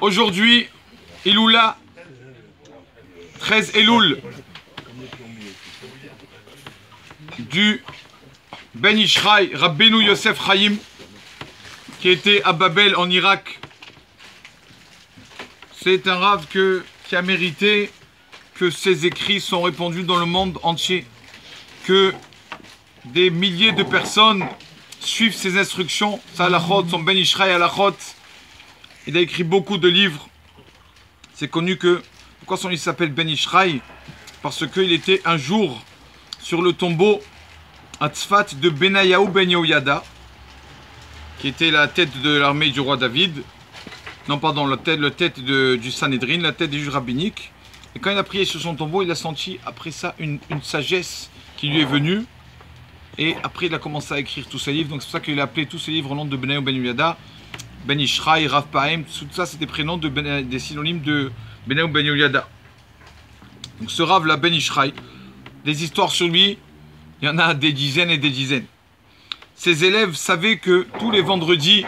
Aujourd'hui, Iloula, 13 Elul, du Ben Ishraï, Rabbeinu Yosef Chaim, qui était à Babel en Irak. C'est un Rav qui a mérité que ses écrits sont répandus dans le monde entier, que des milliers de personnes suivent ses instructions, sa halachot, son Ben Ishraï halachot. Il a écrit beaucoup de livres. C'est connu que, pourquoi son livre s'appelle Ben Ishraï? Parce qu'il était un jour sur le tombeau à Tzfat de Benayahu Ben Yehoyada, qui était la tête de l'armée du roi David. Non, pardon, la tête du Sanhédrin, la tête des juges rabbiniques. Et quand il a prié sur son tombeau, il a senti après ça une sagesse qui lui est venue. Et après, il a commencé à écrire tous ses livres. Donc c'est pour ça qu'il a appelé tous ses livres au nom de Benayahu Ben Yehoyada. Ben Ishraï, Rav Paim, tout ça c'est des prénoms des synonymes de Benayahu Ben Yehoyada. Donc ce Rav là, Ben Ishraï, des histoires sur lui, il y en a des dizaines et des dizaines. Ses élèves savaient que tous les vendredis,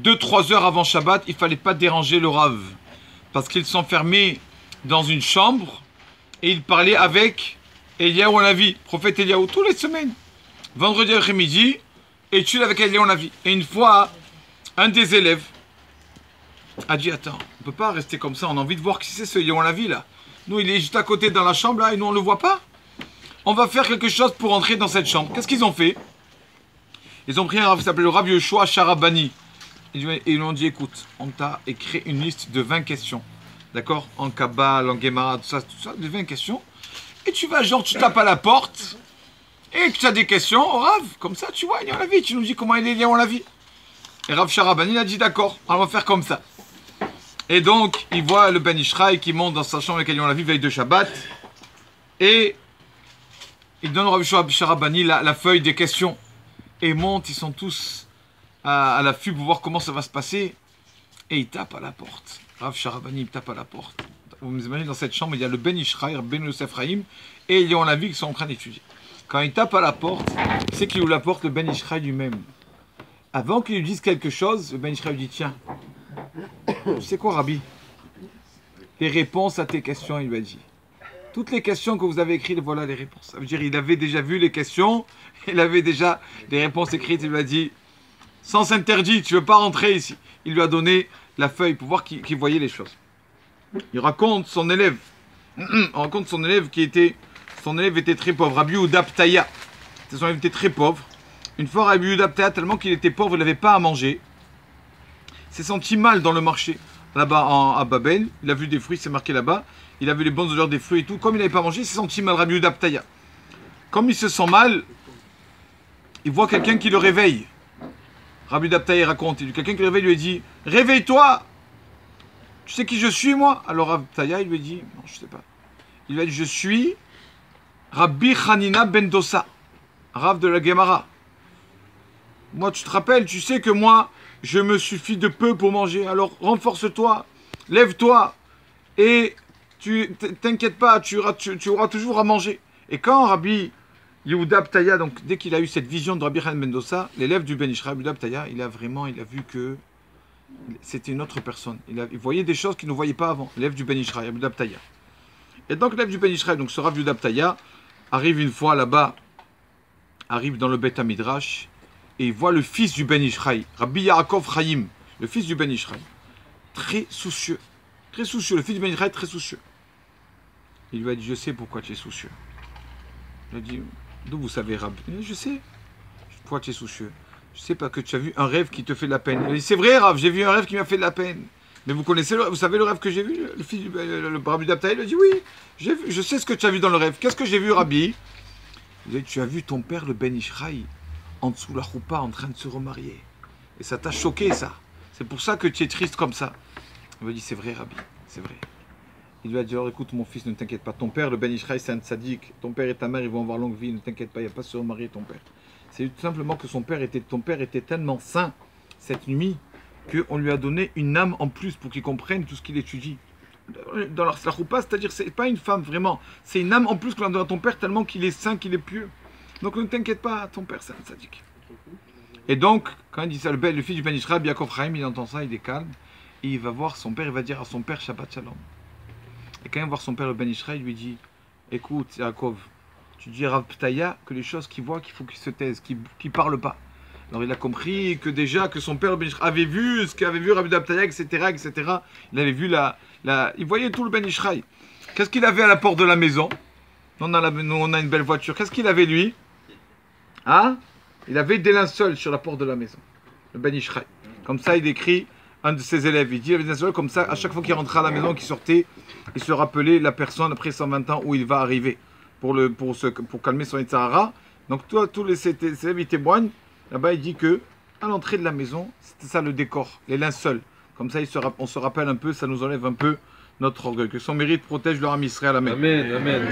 2-3 heures avant Shabbat, il ne fallait pas déranger le Rav. Parce qu'il s'enfermait dans une chambre et il parlait avec Eliyahu Hanavi, prophète Eliyahu, toutes les semaines. Vendredi après-midi, étude avec Eliyahu Hanavi. Et une fois, un des élèves a dit, attends, on ne peut pas rester comme ça, on a envie de voir qui c'est ce Eliyahu Hanavi là. Nous, il est juste à côté dans la chambre là et nous on ne le voit pas. On va faire quelque chose pour entrer dans cette chambre. Qu'est-ce qu'ils ont fait? Ils ont pris un Rav qui s'appelait le Rav Yoshua Sharabani. Et ils lui ont dit, écoute, on t'a écrit une liste de 20 questions. D'accord? En Kabbale, en Gemara, tout ça, de 20 questions. Et tu vas, genre, tu tapes à la porte. Et tu as des questions au Rav. Comme ça, tu vois, il y a la vie. Tu nous dis comment il est lié en la vie. Et Rav Sharabani, il a dit, d'accord, on va faire comme ça. Et donc, il voit le Ben Ishraï qui monte dans sa chambre avec Eliyahu Hanavi veille de Shabbat. Et il donne au Rav Sharabani la feuille des questions. Et ils montent, ils sont tous à l'affût pour voir comment ça va se passer. Et il tape à la porte. Rav Sharabani, il tape à la porte. Vous imaginez, dans cette chambre, il y a le Ben Ishraï, Ben Yosef Chaim, et Eliyahu Hanavi qui sont en train d'étudier. Quand il tape à la porte, c'est qu'il ouvre la porte, le Ben Ishraï lui-même. Avant qu'il lui dise quelque chose, le Ben Ishraï lui dit, tiens, tu sais quoi, Rabbi? Les réponses à tes questions, il lui a dit. Toutes les questions que vous avez écrites, voilà les réponses. Ça veut dire qu'il avait déjà vu les questions, il avait déjà les réponses écrites, il lui a dit, sens interdit, tu ne veux pas rentrer ici. Il lui a donné la feuille pour voir qu'il voyait les choses. Il raconte son élève, son élève était très pauvre, Rabbi Yehuda Ptaya. Son élève était très pauvre. Une fois, Rabbi Yehuda Ptaya, tellement qu'il était pauvre, il n'avait pas à manger, s'est senti mal dans le marché, là-bas à Babel. Il a vu des fruits, c'est marqué là-bas. Il a vu les bonnes odeurs des fruits et tout. Comme il n'avait pas mangé, il s'est senti mal, Rabbi Yehuda Ptaya. Comme il se sent mal, il voit quelqu'un qui le réveille. Rabbi Yehuda Ptaya raconte, quelqu'un qui le réveille lui dit, réveille-toi, tu sais qui je suis moi? Alors Rabbi Ptaya, il lui dit, non, je ne sais pas. Il lui a dit, je suis Rabbi Hanina ben Dosa, Rav de la Gemara. Moi, tu te rappelles, tu sais que moi, je me suffis de peu pour manger. Alors, renforce-toi, lève-toi, et t'inquiète pas, tu auras toujours à manger. Et quand Rabbi Yehuda Ptaya, donc dès qu'il a eu cette vision de Rabbi Hanina ben Dosa, l'élève du Ben Ishraï, Rabbi Yehuda Ptaya, il a vu que c'était une autre personne. Il voyait des choses qu'il ne voyait pas avant. L'élève du Ben Ishraï, Rabbi Yehuda Ptaya. Et donc l'élève du Ben Ishraï, donc ce Rabbi Yehuda Ptaya, arrive une fois là-bas, arrive dans le Beth Midrash, et il voit le fils du Ben Ishraï, Rabbi Yaakov Chaim, le fils du Ben Ishraï, très soucieux, le fils du Ben Ishraï très soucieux. Il lui a dit, je sais pourquoi tu es soucieux. Il a dit, d'où vous savez, Rabbi? Il a dit, je sais pourquoi tu es soucieux. Je sais pas que tu as vu un rêve qui te fait de la peine. Il a dit, c'est vrai, Rav, j'ai vu un rêve qui m'a fait de la peine. Mais vous savez le rêve que j'ai vu? Le fils du Rabbi Yehuda Ptaya, il a dit, oui, je sais ce que tu as vu dans le rêve. Qu'est-ce que j'ai vu, Rabbi? Il a dit, tu as vu ton père, le Ben Ishraï, en dessous de la choupa, en train de se remarier. Et ça t'a choqué, ça. C'est pour ça que tu es triste comme ça. Il lui a dit, c'est vrai, Rabbi, c'est vrai. Il lui a dit, alors écoute, mon fils, ne t'inquiète pas. Ton père, le Ben Ishraï, c'est un tzaddik. Ton père et ta mère, ils vont avoir longue vie. Ne t'inquiète pas, il n'y a pas à se remarier, ton père. C'est tout simplement que ton père était tellement saint cette nuit qu'on lui a donné une âme en plus pour qu'il comprenne tout ce qu'il étudie. Dans la choupa, c'est-à-dire c'est pas une femme vraiment, c'est une âme en plus qu'on a donné à ton père tellement qu'il est saint, qu'il est pieux. Donc ne t'inquiète pas, ton père c'est un tzaddik. Et donc, quand il dit ça, le fils du Ben Ishraï, Yaakov Chaim, il entend ça, il est calme. et il va voir son père, il va dire à son père Shabbat Shalom. Et quand il va voir son père le Ben Ishraï, il lui dit, écoute Yaakov, tu dis à Rav Ptaya que les choses qu'il voit, qu'il faut qu'il se taise, qu'il ne parle pas. Alors il a compris que déjà que son père le Ben Ishraï avait vu ce qu'avait vu Rav Ptaya, etc., etc. Il avait vu il voyait tout le Ben Ishraï. Qu'est-ce qu'il avait à la porte de la maison? Nous, on a une belle voiture. Qu'est-ce qu'il avait lui? Hein? Il avait des linceuls sur la porte de la maison. Le Ben Ishraï. Comme ça, il décrit un de ses élèves. Il dit il avait des linceuls comme ça, à chaque fois qu'il rentrait à la maison, qu'il sortait, il se rappelait la personne après 120 ans où il va arriver pour calmer son Yitzhara. Donc, toi, tous les élèves, ils témoignent. Là-bas, il dit que à l'entrée de la maison, c'était ça le décor, les linceuls. Comme ça, on se rappelle un peu, ça nous enlève un peu notre orgueil. Que son mérite protège leur âme Israël. Amen. Amen. Amen.